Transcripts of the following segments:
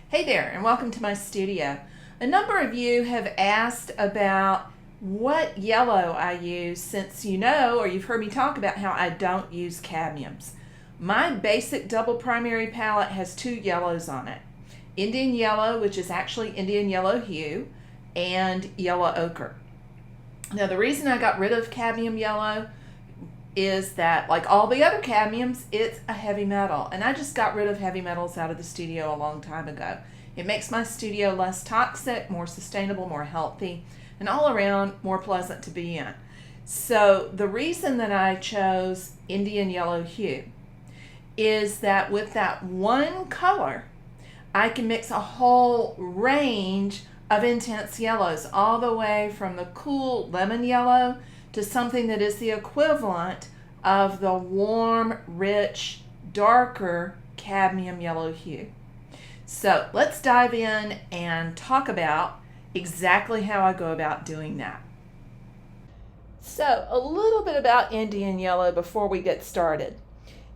Hey there, and welcome to my studio. A number of you have asked about what yellow I use, since you know or you've heard me talk about how I don't use cadmiums. My basic double primary palette has two yellows on it. Indian yellow, which is actually Indian yellow hue, and yellow ochre. Now the reason I got rid of cadmium yellow is that, like all the other cadmiums, it's a heavy metal, and I just got rid of heavy metals out of the studio a long time ago. It makes my studio less toxic, more sustainable, more healthy, and all around more pleasant to be in. So the reason that I chose Indian yellow hue is that with that one color, I can mix a whole range of intense yellows, all the way from the cool lemon yellow to something that is the equivalent of the warm, rich, darker cadmium yellow hue. So let's dive in and talk about exactly how I go about doing that. So a little bit about Indian yellow before we get started.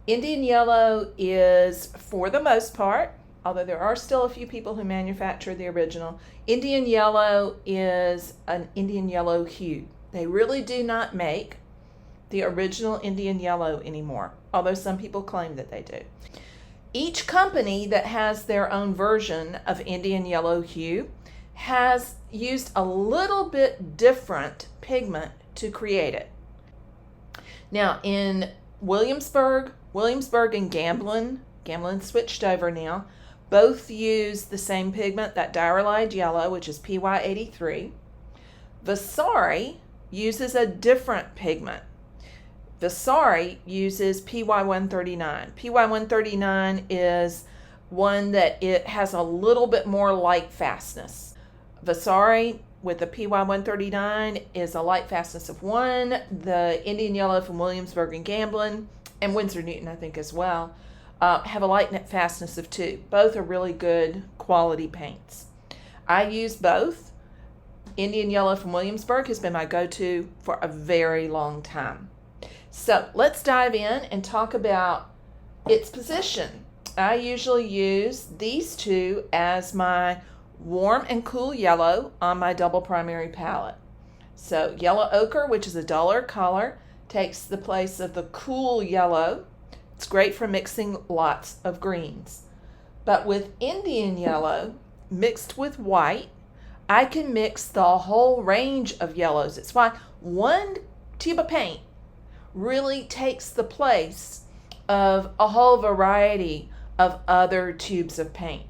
Indian yellow is, for the most part, although there are still a few people who manufacture the original, Indian yellow is an Indian yellow hue. They really do not make the original Indian yellow anymore, although some people claim that they do. Each company that has their own version of Indian yellow hue has used a little bit different pigment to create it. Now in Williamsburg and Gamblin switched over now, both use the same pigment, that diarylide yellow, which is PY83. Vasari uses a different pigment. Vasari uses PY139. PY139 is one that it has a little bit more light fastness. Vasari with the PY139 is a light fastness of 1. The Indian yellow from Williamsburg and Gamblin, and Winsor Newton I think as well, have a light fastness of 2. Both are really good quality paints. I use both. Indian yellow from Williamsburg has been my go-to for a very long time. So let's dive in and talk about its position. I usually use these two as my warm and cool yellow on my double primary palette. So yellow ochre, which is a duller color, takes the place of the cool yellow. It's great for mixing lots of greens. But with Indian yellow mixed with white, I can mix the whole range of yellows. It's why one tube of paint really takes the place of a whole variety of other tubes of paint.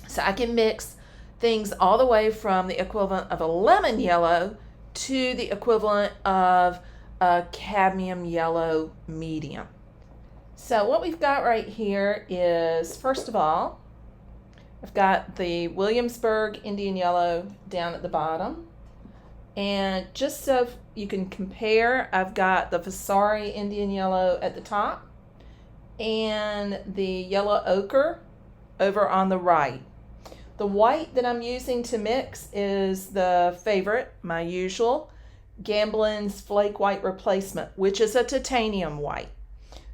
So I can mix things all the way from the equivalent of a lemon yellow to the equivalent of a cadmium yellow medium. So what we've got right here is, first of all, I've got the Williamsburg Indian yellow down at the bottom. And just so you can compare, I've got the Vasari Indian yellow at the top and the yellow ochre over on the right. The white that I'm using to mix is the favorite, my usual, Gamblin's Flake White Replacement, which is a titanium white.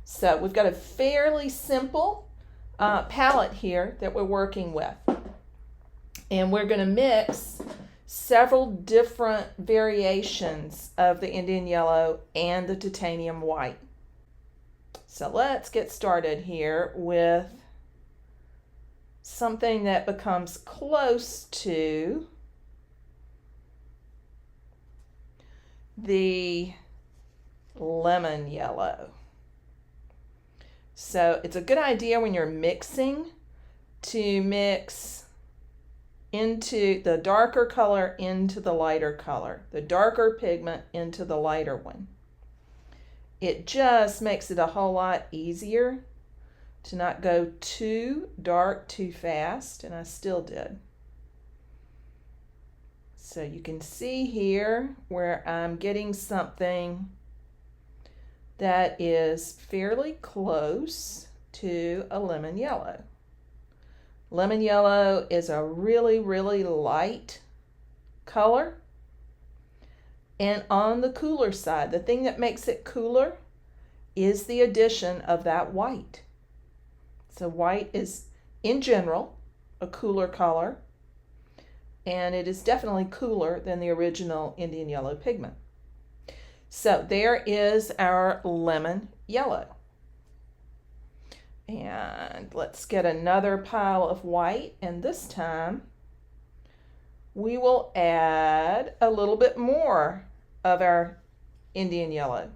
So we've got a fairly simple palette here that we're working with. And we're going to mix several different variations of the Indian yellow and the titanium white. So let's get started here with something that becomes close to the lemon yellow. So it's a good idea when you're mixing to mix into the darker color into the lighter color, the darker pigment into the lighter one. It just makes it a whole lot easier to not go too dark too fast, and I still did. So you can see here where I'm getting something that is fairly close to a lemon yellow. Lemon yellow is a really, really light color. And on the cooler side, the thing that makes it cooler is the addition of that white. So white is, in general, a cooler color, and it is definitely cooler than the original Indian yellow pigment. So there is our lemon yellow. And let's get another pile of white, and this time we will add a little bit more of our Indian yellow.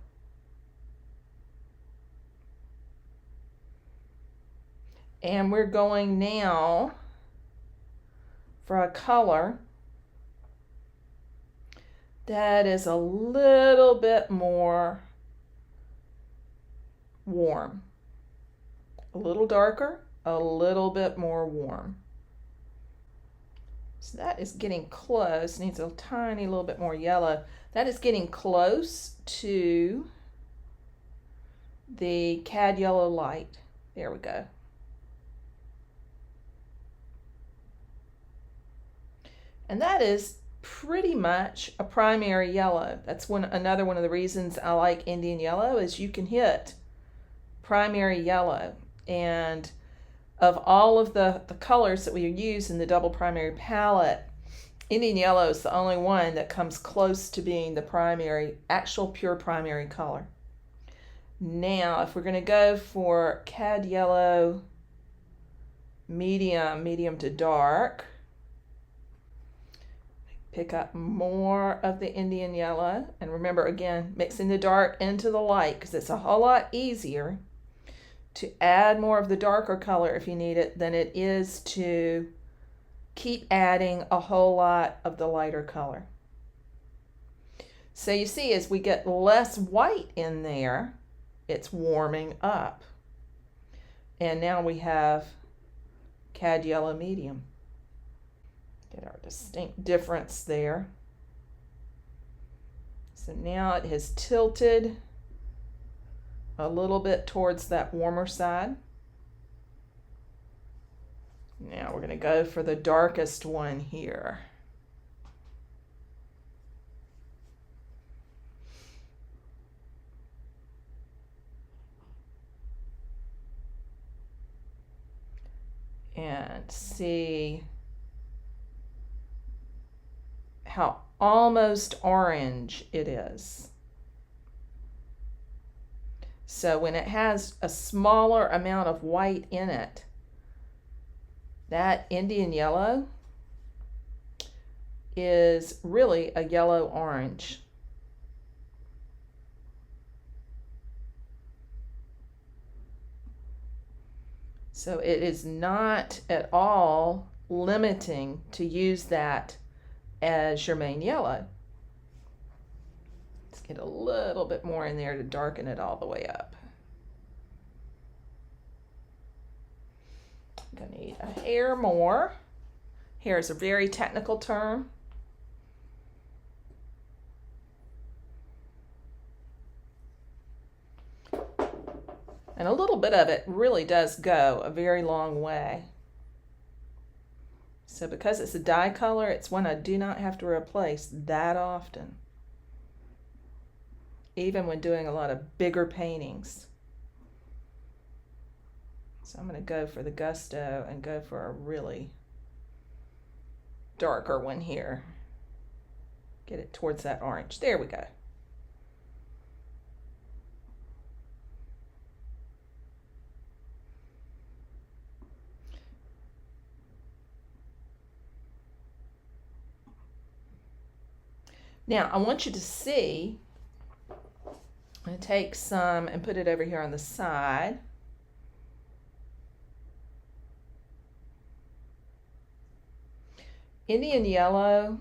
And we're going now for a color that is a little bit more warm. A little darker, a little bit more warm. So that is getting close. Needs a tiny little bit more yellow. That is getting close to the cad yellow light. There we go. And that is pretty much a primary yellow. That's another one of the reasons I like Indian yellow is you can hit primary yellow. And of all of the colors that we use in the double primary palette, Indian yellow is the only one that comes close to being the primary, actual pure primary color. Now, if we're going to go for cad yellow, medium to dark, pick up more of the Indian yellow. And remember, again, mixing the dark into the light, because it's a whole lot easier to add more of the darker color if you need it than it is to keep adding a whole lot of the lighter color. So you see, as we get less white in there, it's warming up. And now we have cad yellow medium. Get our distinct difference there. So now it has tilted a little bit towards that warmer side. Now we're going to go for the darkest one here. And see how almost orange it is. So when it has a smaller amount of white in it, that Indian yellow is really a yellow orange. So it is not at all limiting to use that as your main yellow. Let's get a little bit more in there to darken it all the way up. I'm going to need a hair more. Hair is a very technical term. And a little bit of it really does go a very long way. So because it's a dye color, it's one I do not have to replace that often, even when doing a lot of bigger paintings. So I'm going to go for the gusto and go for a really darker one here. Get it towards that orange. There we go. Now I want you to see, I'm going to take some and put it over here on the side. Indian yellow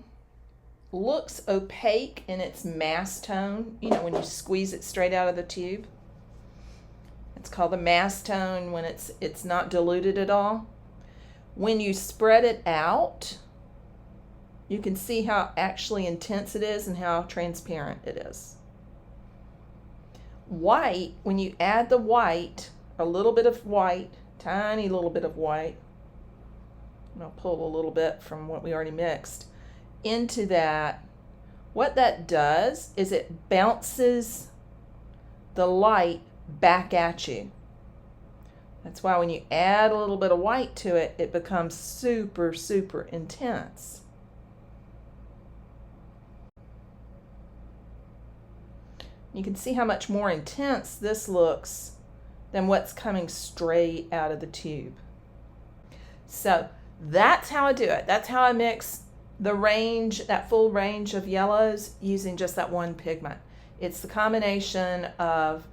looks opaque in its mass tone, you know, when you squeeze it straight out of the tube. It's called the mass tone when it's not diluted at all. When you spread it out, you can see how actually intense it is and how transparent it is. White, when you add the white, a little bit of white, tiny little bit of white, and I'll pull a little bit from what we already mixed into that, what that does is it bounces the light back at you. That's why when you add a little bit of white to it, it becomes super, super intense. You can see how much more intense this looks than what's coming straight out of the tube. So that's how I do it. That's how I mix the range, that full range of yellows using just that one pigment. It's the combination of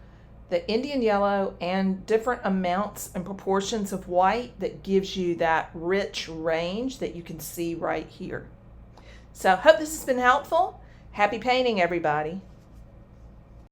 the Indian yellow and different amounts and proportions of white that gives you that rich range that you can see right here. So hope this has been helpful. Happy painting, everybody.